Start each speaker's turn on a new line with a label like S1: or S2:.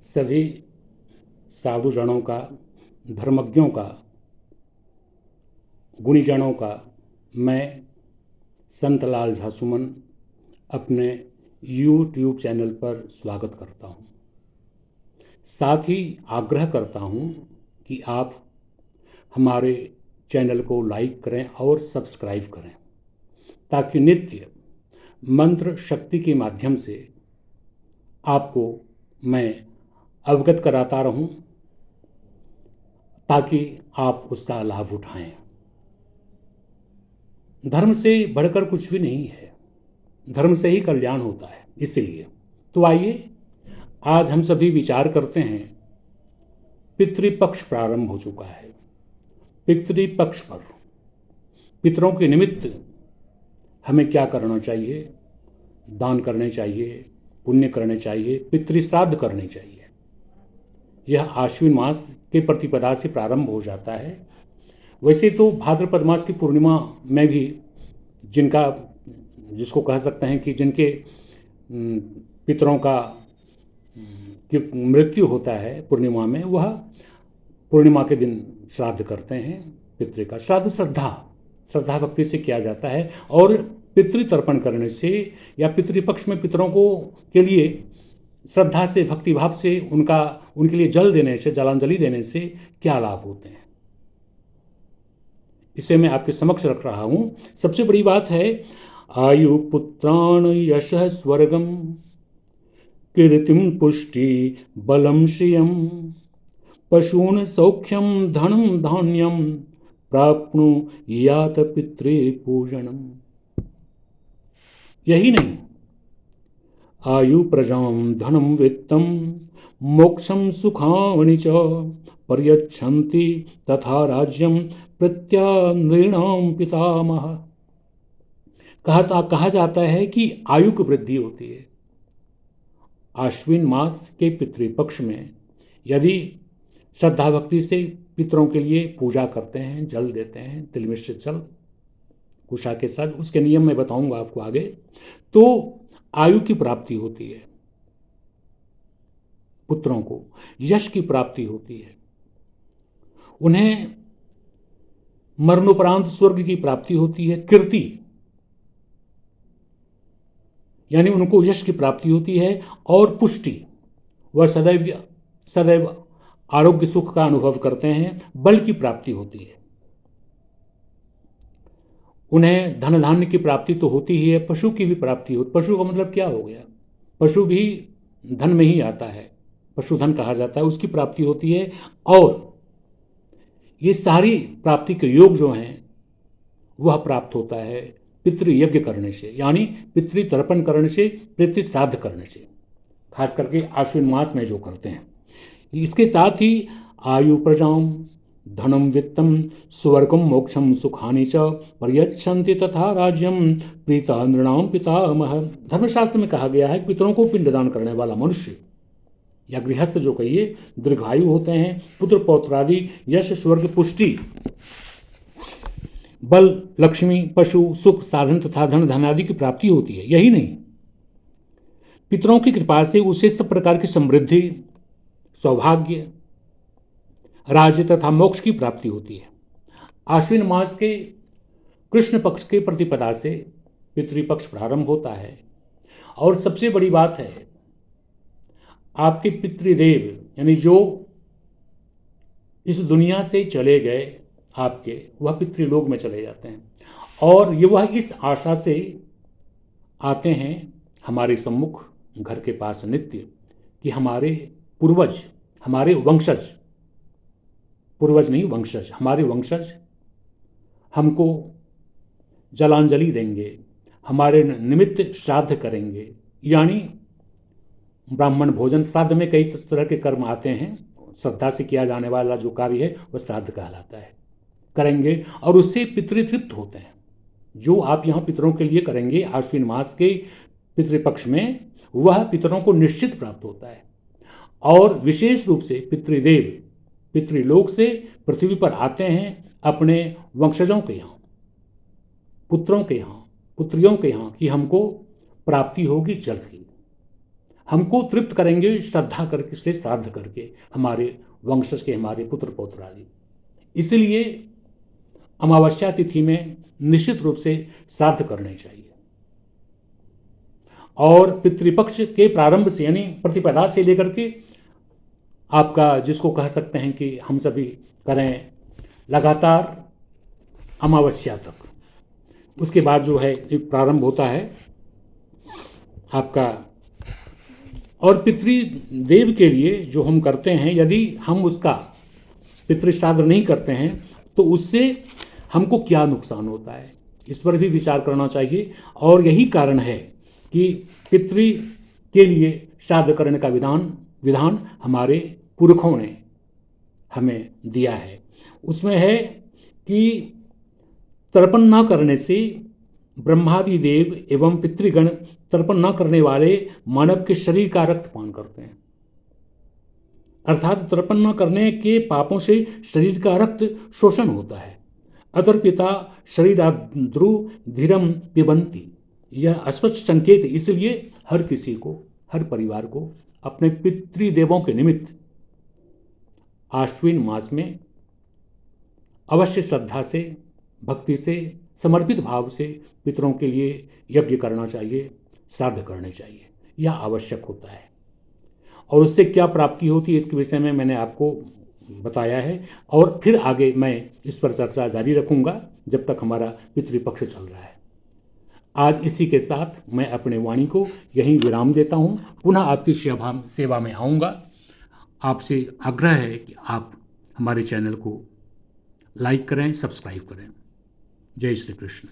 S1: सभी साधुजनों का, धर्मज्ञों का, गुणीजनों का मैं संतलाल झा सुमन अपने YouTube चैनल पर स्वागत करता हूं। साथ ही आग्रह करता हूं कि आप हमारे चैनल को लाइक करें और सब्सक्राइब करें, ताकि नित्य मंत्र शक्ति के माध्यम से आपको मैं अवगत कराता रहूं, ताकि आप उसका लाभ उठाएं। धर्म से बढ़कर कुछ भी नहीं है, धर्म से ही कल्याण होता है। इसलिए तो आइए आज हम सभी विचार करते हैं। पितृपक्ष प्रारंभ हो चुका है। पितृपक्ष पर पितरों के निमित्त हमें क्या करना चाहिए? दान करने चाहिए, पुण्य करने चाहिए, पितृश्राद्ध करने चाहिए। यह आश्विन मास के प्रतिपदा से प्रारंभ हो जाता है। वैसे तो भाद्रपद मास की पूर्णिमा में भी जिसको कह सकते हैं कि जिनके पितरों का मृत्यु होता है पूर्णिमा में, वह पूर्णिमा के दिन श्राद्ध करते हैं। पितृ का श्राद्ध श्रद्धा भक्ति से किया जाता है, और पितृतर्पण करने से या पितृपक्ष में पितरों को के लिए श्रद्धा से, भक्तिभाव से उनके लिए जल देने से, जलांजलि देने से क्या लाभ होते हैं, इसे मैं आपके समक्ष रख रहा हूं। सबसे बड़ी बात है, आयु पुत्राण यशः स्वर्गम कीर्तिम पुष्टि बलम श्रियम पशून सौख्यम धनम धान्यम प्राप्नुयात पितृपूजनम। यही नहीं, आयु प्रजाम धनम वित्तम मोक्षम सुखावनि च पर्यच्छन्ति तथा राज्यम प्रत्यानृणाम पितामह। कहा जाता है कि आयु की वृद्धि होती है। आश्विन मास के पितृपक्ष में यदि श्रद्धा भक्ति से पितरों के लिए पूजा करते हैं, जल देते हैं, तिल मिश्रित जल कुशा के साथ, उसके नियम मैं बताऊंगा आपको आगे, तो आयु की प्राप्ति होती है, पुत्रों को यश की प्राप्ति होती है, उन्हें मरणोपरांत स्वर्ग की प्राप्ति होती है, कीर्ति यानी उनको यश की प्राप्ति होती है, और पुष्टि, वह सदैव आरोग्य सुख का अनुभव करते हैं, बल की प्राप्ति होती है, उन्हें धन धान्य की प्राप्ति तो होती ही है, पशु की भी प्राप्ति होती। पशु का मतलब क्या हो गया? पशु भी धन में ही आता है, पशुधन कहा जाता है, उसकी प्राप्ति होती है। और ये सारी प्राप्ति के योग जो हैं वह प्राप्त होता है पितृयज्ञ करने से, यानी पितृतर्पण करने से, पितृश्राद्ध करने से, खास करके आश्विन मास में जो करते हैं। इसके साथ ही आयु प्रजाम धनम वित्तम स्वर्गम मोक्षम सुखानि च पर्यच्छन्ति तथा राज्यम प्रीता नृणाम पितामह। धर्मशास्त्र में कहा गया है कि पितरों को पिंडदान करने वाला मनुष्य या गृहस्थ जो कहिए दीर्घायु होते हैं, पुत्र पौत्रादि, यश, स्वर्ग, पुष्टि, बल, लक्ष्मी, पशु, सुख, साधन तथा धन धनादि की प्राप्ति होती है। यही नहीं, पितरों की कृपा से उसे सब प्रकार की समृद्धि, सौभाग्य, राज्य तथा मोक्ष की प्राप्ति होती है। आश्विन मास के कृष्ण पक्ष के प्रतिपदा से पितृपक्ष प्रारंभ होता है। और सबसे बड़ी बात है, आपके पितृदेव यानी जो इस दुनिया से चले गए आपके, वह पितृलोक में चले जाते हैं, और ये वह इस आशा से आते हैं हमारे सम्मुख घर के पास नित्य कि हमारे पूर्वज, हमारे वंशज, पूर्वज नहीं वंशज, हमारे वंशज हमको जलांजलि देंगे, हमारे निमित्त श्राद्ध करेंगे, यानी ब्राह्मण भोजन। श्राद्ध में कई तरह के कर्म आते हैं, श्रद्धा से किया जाने वाला जो कार्य है वह श्राद्ध कहलाता है, करेंगे, और उससे पितृतृप्त होते हैं। जो आप यहाँ पितरों के लिए करेंगे आश्विन मास के पितृपक्ष में, वह पितरों को निश्चित प्राप्त होता है। और विशेष रूप से पितृदेव पितृलोक से पृथ्वी पर आते हैं अपने वंशजों के यहाँ, पुत्रों के यहाँ, पुत्रियों के यहाँ, कि हमको प्राप्ति होगी जल की, हमको तृप्त करेंगे श्रद्धा करके से श्राद्ध करके, हमारे वंशज के, हमारे पुत्र पौत्र आदि। इसलिए अमावस्या तिथि में निश्चित रूप से श्राद्ध करने चाहिए। और पितृपक्ष के प्रारंभ से यानी प्रतिपदा से लेकर के आपका जिसको कह सकते हैं कि हम सभी करें लगातार अमावस्या तक, उसके बाद जो है एक प्रारंभ होता है आपका। और पितृदेव के लिए जो हम करते हैं, यदि हम उसका पितृश्राद्ध नहीं करते हैं तो उससे हमको क्या नुकसान होता है, इस पर भी विचार करना चाहिए। और यही कारण है कि पितृ के लिए श्राद्ध करने का विधान हमारे पुरखों ने हमें दिया है। उसमें है कि तर्पण न करने से ब्रह्मादि देव एवं पितृगण तर्पण न करने वाले मानव के शरीर का रक्त पान करते हैं, अर्थात तर्पण न करने के पापों से शरीर का रक्त शोषण होता है। अतर्पिता शरीराद्रु धीरम पिबंती, यह स्पष्ट संकेत। इसलिए हर किसी को, हर परिवार को अपने पितृदेवों के निमित्त आश्विन मास में अवश्य श्रद्धा से, भक्ति से, समर्पित भाव से पितरों के लिए यज्ञ करना चाहिए, श्राद्ध करने चाहिए। यह आवश्यक होता है। और उससे क्या प्राप्ति होती है इसके विषय में मैंने आपको बताया है, और फिर आगे मैं इस पर चर्चा जारी रखूंगा जब तक हमारा पितृपक्ष चल रहा है। आज इसी के साथ मैं अपने वाणी को यहीं विराम देता हूँ। पुनः आपकी सेवा में आऊँगा। आपसे आग्रह है कि आप हमारे चैनल को लाइक करें, सब्सक्राइब करें। जय श्री कृष्ण।